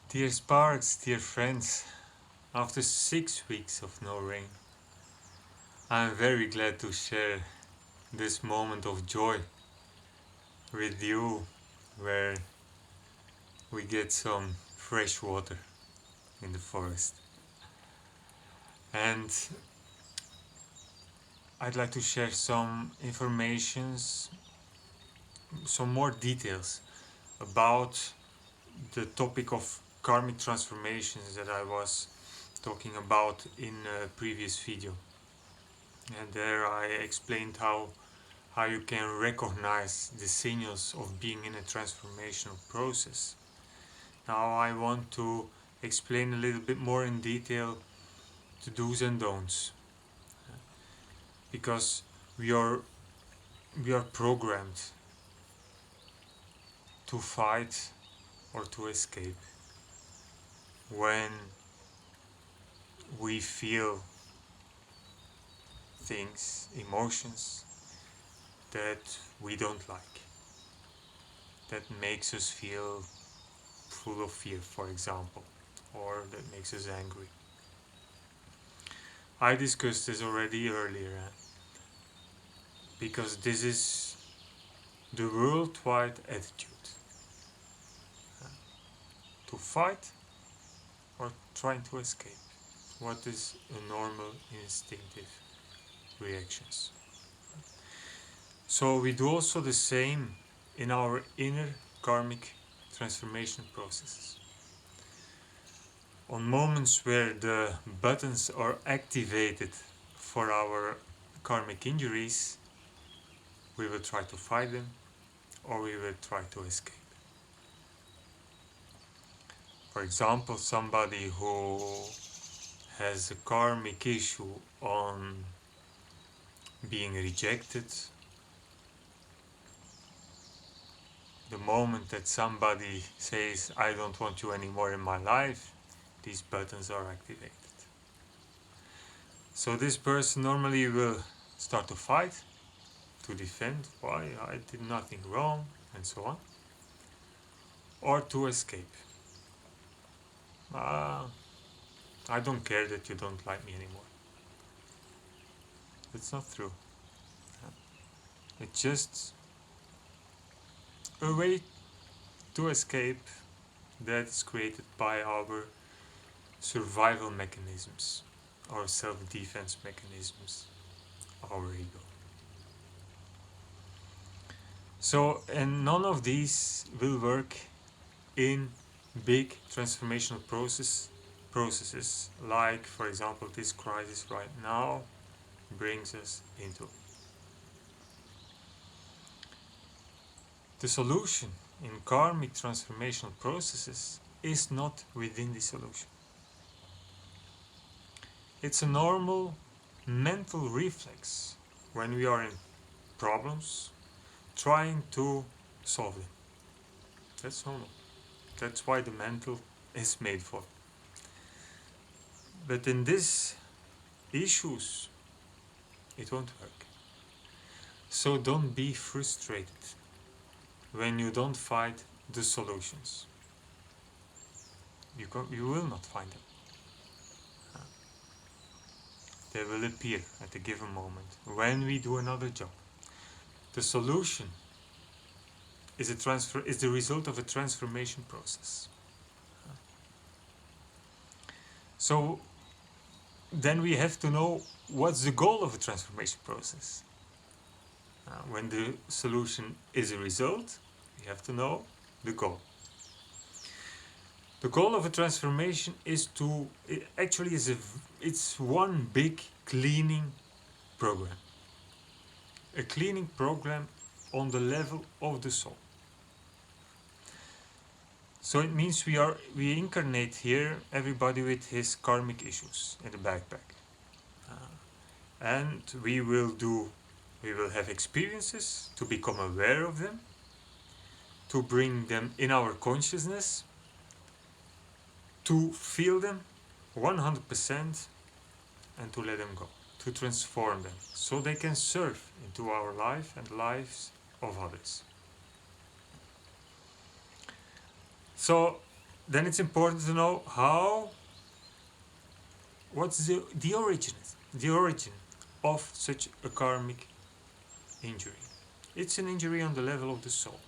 Dear Sparks, dear friends, after 6 weeks of no rain, I am very glad to share this moment of joy with you, where we get some fresh water in the forest. And I'd like to share some informations, some more details about the topic of karmic transformations that I was talking about in a previous video. And there I explained how you can recognize the signals of being in a transformational process. Now I want to explain a little bit more in detail the do's and don'ts, because we are programmed to fight or to escape when we feel things, emotions that we don't like, that makes us feel full of fear, for example, or that makes us angry. I discussed this already earlier, because this is the worldwide attitude, to fight or trying to escape. What is a normal instinctive reactions. So we do also the same in our inner karmic transformation processes. On moments where the buttons are activated for our karmic injuries, we will try to fight them or we will try to escape. For example, somebody who has a karmic issue on being rejected, the moment that somebody says, I don't want you anymore in my life, these buttons are activated. So this person normally will start to fight, to defend, why I did nothing wrong, and so on. Or to escape. I don't care that you don't like me anymore. It's not true. It's just a way to escape that is created by our survival mechanisms, our self-defense mechanisms, our ego. So, and none of these will work in big transformational processes like, for example, this crisis right now brings us into. The solution in karmic transformational processes is not within the solution. It's a normal mental reflex when we are in problems, trying to solve them. That's normal. That's why the mental is made for. But in these issues, it won't work. So don't be frustrated when you don't find the solutions. You will not find them. They will appear at a given moment when we do another job. The solution is the result of a transformation process. So then we have to know what's the goal of a transformation process. When the solution is a result, we have to know the goal. The goal of a transformation is it's one big cleaning program. A cleaning program on the level of the soul. So it means we incarnate here, everybody with his karmic issues in the backpack. And we will have experiences to become aware of them, to bring them in our consciousness, to feel them 100% and to let them go, to transform them so they can serve into our life and the lives of others. So then it's important to know what's the origin of such a karmic injury. It's an injury on the level of the soul.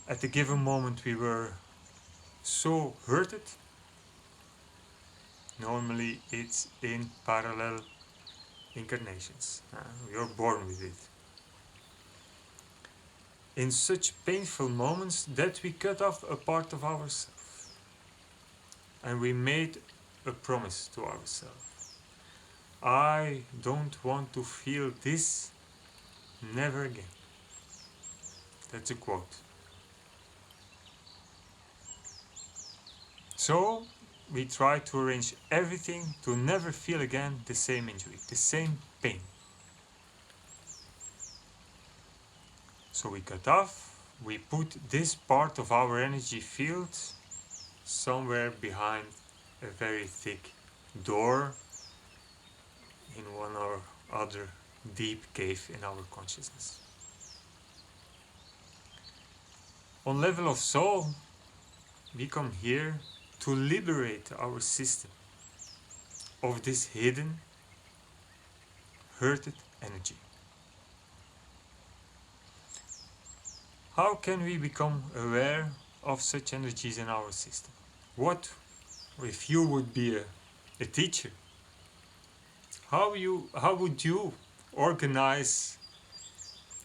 At a given moment we were so hurted. Normally it's in parallel incarnations. We are born with it. In such painful moments that we cut off a part of ourselves. And we made a promise to ourselves. I don't want to feel this never again. That's a quote. So we try to arrange everything to never feel again the same injury, the same pain. So we cut off, we put this part of our energy field somewhere behind a very thick door in one or other deep cave in our consciousness. On level of soul, we come here to liberate our system of this hidden, hurted energy. How can we become aware of such energies in our system? What if you would be a teacher? How would you organize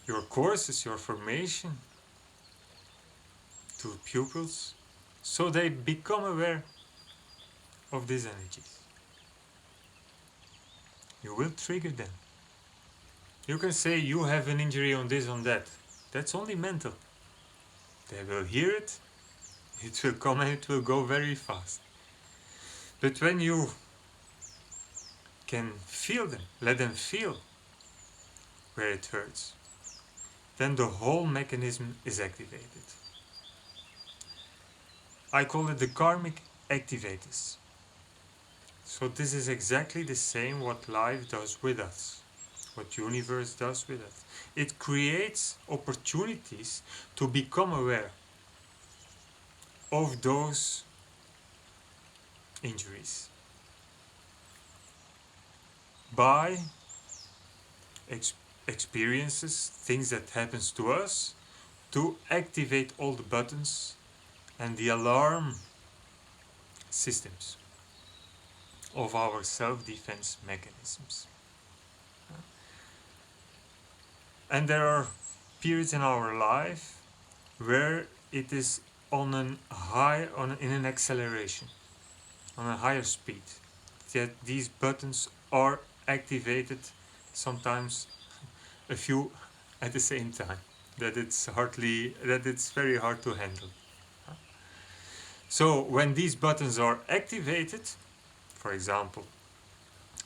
your courses, your formation to pupils so they become aware of these energies? You will trigger them. You can say you have an injury on this, on that. That's only mental. They will hear it, it will come and it will go very fast. But when you can feel them, let them feel where it hurts, then the whole mechanism is activated. I call it the karmic activators. So this is exactly the same what life does with us, what universe does with us. It creates opportunities to become aware of those injuries by experiences, things that happens to us, to activate all the buttons and the alarm systems of our self-defense mechanisms. And there are periods in our life where it is on an in an acceleration, on a higher speed, that these buttons are activated, sometimes a few at the same time, that it's very hard to handle. So when these buttons are activated, for example,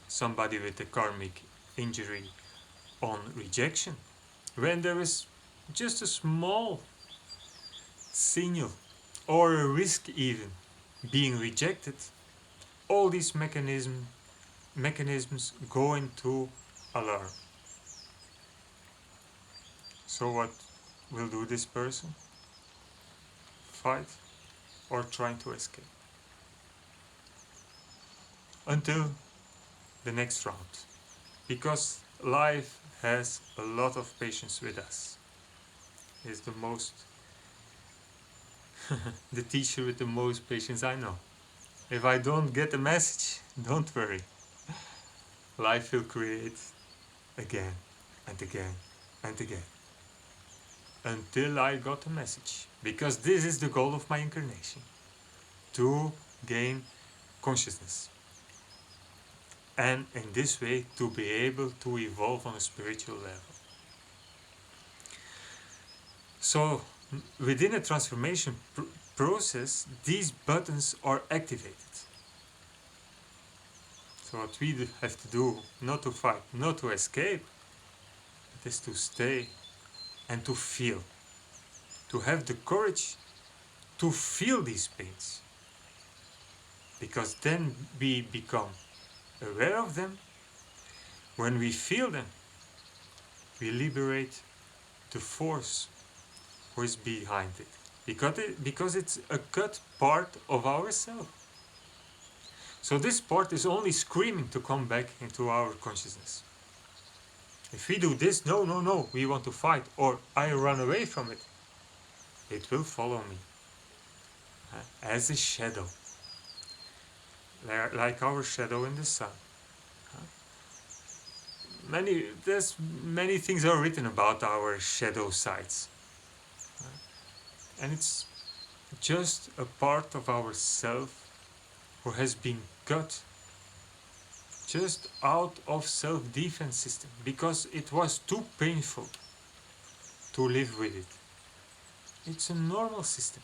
somebody with a karmic injury on rejection, when there is just a small signal or a risk even being rejected, all these mechanisms go into alarm. So what will do this person? Fight or trying to escape until the next round, because life has a lot of patience with us. Is the most the teacher with the most patience I know. If I don't get the message, don't worry, life will create again and again and again until I got the message, because this is the goal of my incarnation, to gain consciousness, and in this way to be able to evolve on a spiritual level. So within a transformation process, these buttons are activated. So what we have to do, not to fight, not to escape, it is to stay and to feel, to have the courage to feel these pains, because then we become aware of them. When we feel them, we liberate the force who is behind it, because it's a cut part of ourself. So this part is only screaming to come back into our consciousness. If we do this, no, no, no, we want to fight, or I run away from it, it will follow me as a shadow, like our shadow in the sun. There's many things are written about our shadow sides, and it's just a part of ourself who has been cut just out of self-defense system because it was too painful to live with it. It's a normal system.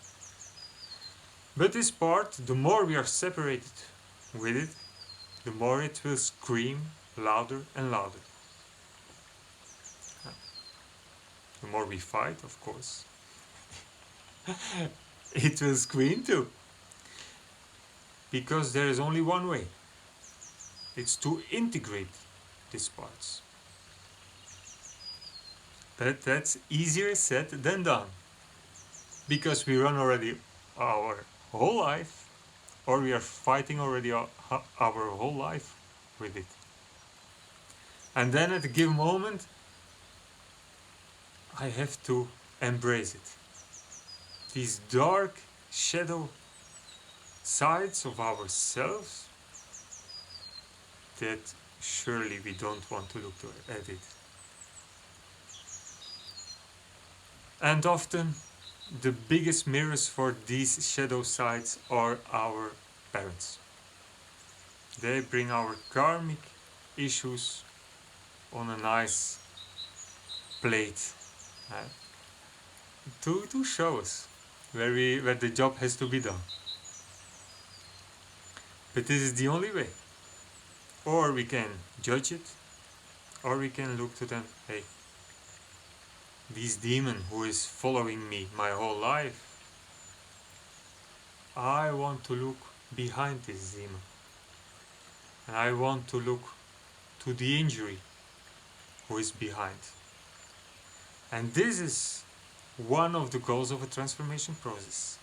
But this part, the more we are separated with it, the more it will scream louder and louder. The more we fight, of course, it will scream too. Because there is only one way. It's to integrate these parts. But that's easier said than done. Because we run already our whole life, or we are fighting already our whole life with it. And then at a given moment, I have to embrace it. These dark shadow sides of ourselves that surely we don't want to look at it. And often the biggest mirrors for these shadow sides are our parents. They bring our karmic issues on a nice plate to show us where the job has to be done. But this is the only way. Or we can judge it, or we can look to them, hey, this demon who is following me my whole life, I want to look behind this demon. And I want to look to the injury who is behind. And this is one of the goals of a transformation process.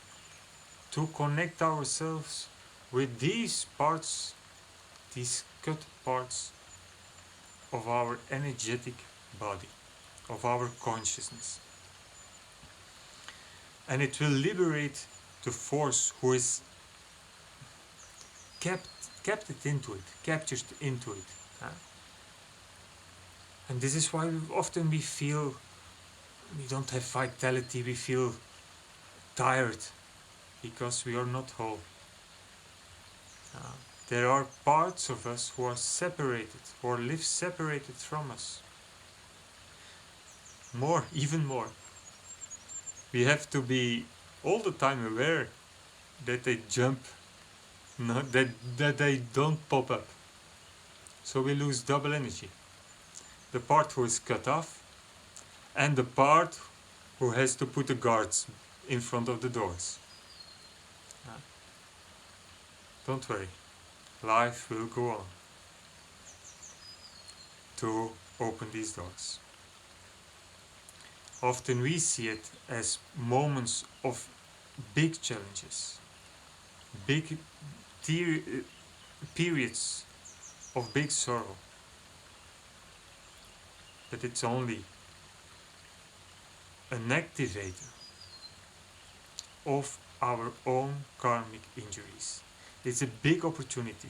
To connect ourselves with these parts, these cut parts of our energetic body, of our consciousness. And it will liberate the force who is captured into it. And this is why often we feel we don't have vitality, we feel tired because we are not whole. There are parts of us who are separated, or live separated from us. Even more. We have to be all the time aware that they jump, that they don't pop up. So we lose double energy. The part who is cut off, and the part who has to put the guards in front of the doors. Don't worry, life will go on to open these doors. Often we see it as moments of big challenges, big periods of big sorrow. But it's only an activator of our own karmic injuries. It's a big opportunity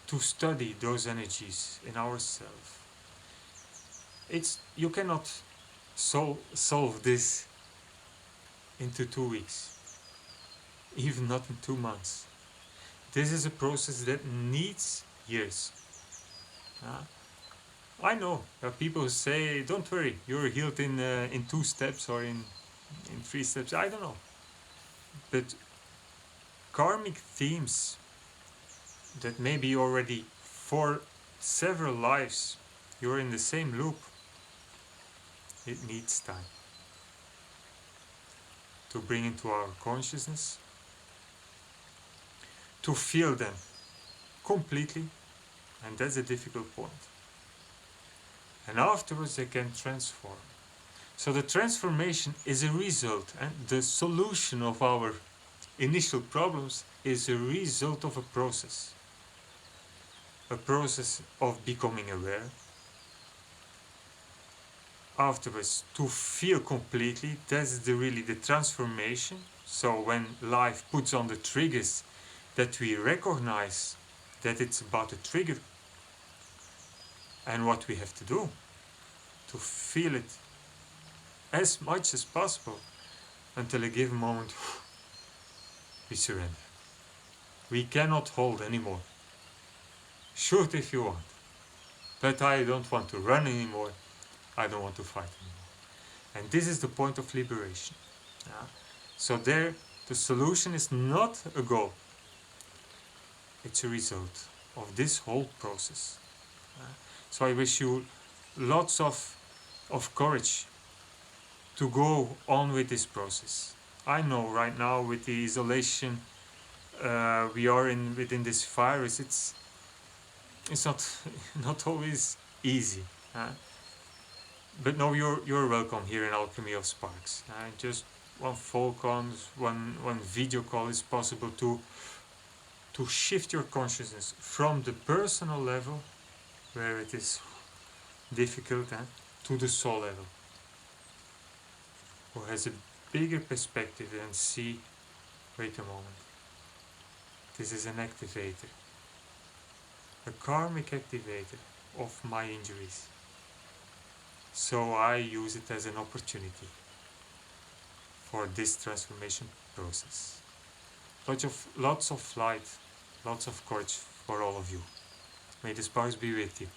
to study those energies in ourselves. You cannot solve this into 2 weeks, even not in 2 months. This is a process that needs years. I know there are people who say, don't worry, you're healed in 2 steps or in 3 steps. I don't know. But karmic themes that maybe already for several lives you're in the same loop, it needs time to bring into our consciousness, to feel them completely, and that's a difficult point. And afterwards they can transform. So the transformation is a result, and the solution of our initial problems is a result of a process. A process of becoming aware. Afterwards, to feel completely, that's really the transformation. So when life puts on the triggers, that we recognize that it's about a trigger and what we have to do to feel it as much as possible until a given moment we surrender. We cannot hold anymore. Shoot if you want, but I don't want to run anymore. I don't want to fight anymore. And this is the point of liberation. Yeah? So there, the solution is not a goal. It's a result of this whole process. So I wish you lots of courage to go on with this process. I know right now with the isolation we are in within this virus, it's not not always easy. But no, you're welcome here in Alchemy of Sparks. Just one phone call, one video call is possible to shift your consciousness from the personal level, where it is difficult, to the soul level, who has a bigger perspective and see, wait a moment, this is an activator, a karmic activator of my injuries. So I use it as an opportunity for this transformation process. Lots of light, lots of courage for all of you. May the sparks be with you.